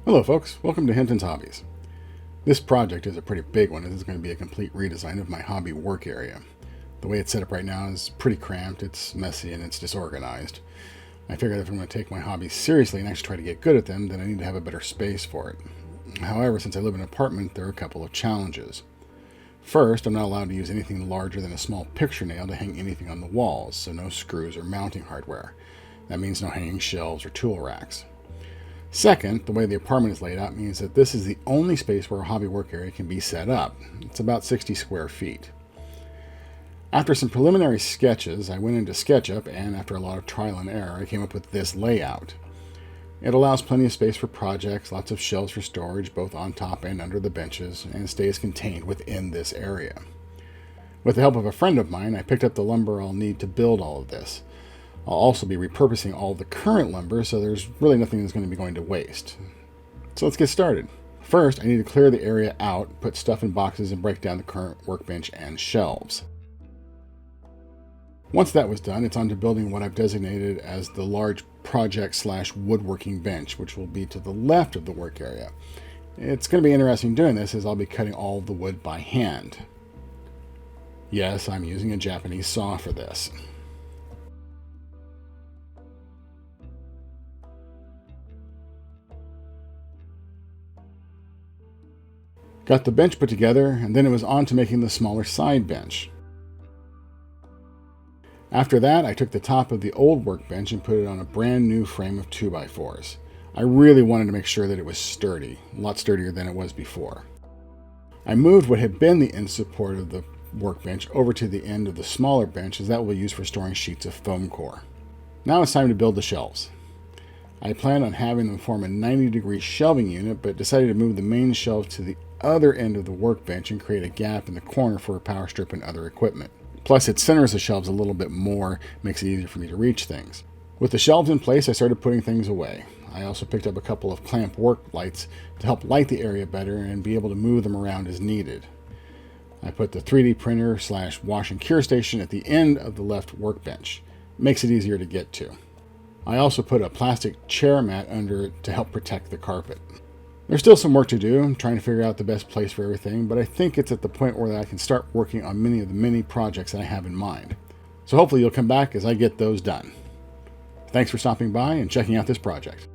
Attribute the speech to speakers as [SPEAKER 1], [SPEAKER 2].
[SPEAKER 1] Hello folks, welcome to Hinton's Hobbies. This project is a pretty big one. This is going to be a complete redesign of my hobby work area. The way it's set up right now is pretty cramped, it's messy, and it's disorganized. I figured if I'm going to take my hobbies seriously and actually try to get good at them, then I need to have a better space for it. However, since I live in an apartment, there are a couple of challenges. First, I'm not allowed to use anything larger than a small picture nail to hang anything on the walls, so no screws or mounting hardware. That means no hanging shelves or tool racks. Second, the way the apartment is laid out means that this is the only space where a hobby work area can be set up. It's about 60 square feet. After some preliminary sketches, I went into SketchUp, and after a lot of trial and error, I came up with this layout. It allows plenty of space for projects, lots of shelves for storage, both on top and under the benches, and stays contained within this area. With the help of a friend of mine, I picked up the lumber I'll need to build all of this. I'll also be repurposing all the current lumber, so there's really nothing that's going to be going to waste. So let's get started. First, I need to clear the area out, put stuff in boxes, and break down the current workbench and shelves. Once that was done, it's on to building what I've designated as the large project/woodworking bench, which will be to the left of the work area. It's going to be interesting doing this, as I'll be cutting all of the wood by hand. Yes, I'm using a Japanese saw for this. Got the bench put together, and then it was on to making the smaller side bench. After that, I took the top of the old workbench and put it on a brand new frame of 2x4s. I really wanted to make sure that it was sturdy, a lot sturdier than it was before. I moved what had been the end support of the workbench over to the end of the smaller bench, as that will be used for storing sheets of foam core. Now it's time to build the shelves. I planned on having them form a 90-degree shelving unit, but decided to move the main shelves to the other end of the workbench and create a gap in the corner for a power strip and other equipment. Plus, it centers the shelves a little bit more, makes it easier for me to reach things. With the shelves in place, I started putting things away. I also picked up a couple of clamp work lights to help light the area better and be able to move them around as needed. I put the 3D printer/wash and cure station at the end of the left workbench. It makes it easier to get to. I also put a plastic chair mat under it to help protect the carpet. There's still some work to do. I'm trying to figure out the best place for everything, but I think it's at the point where I can start working on many of the mini projects that I have in mind. So hopefully you'll come back as I get those done. Thanks for stopping by and checking out this project.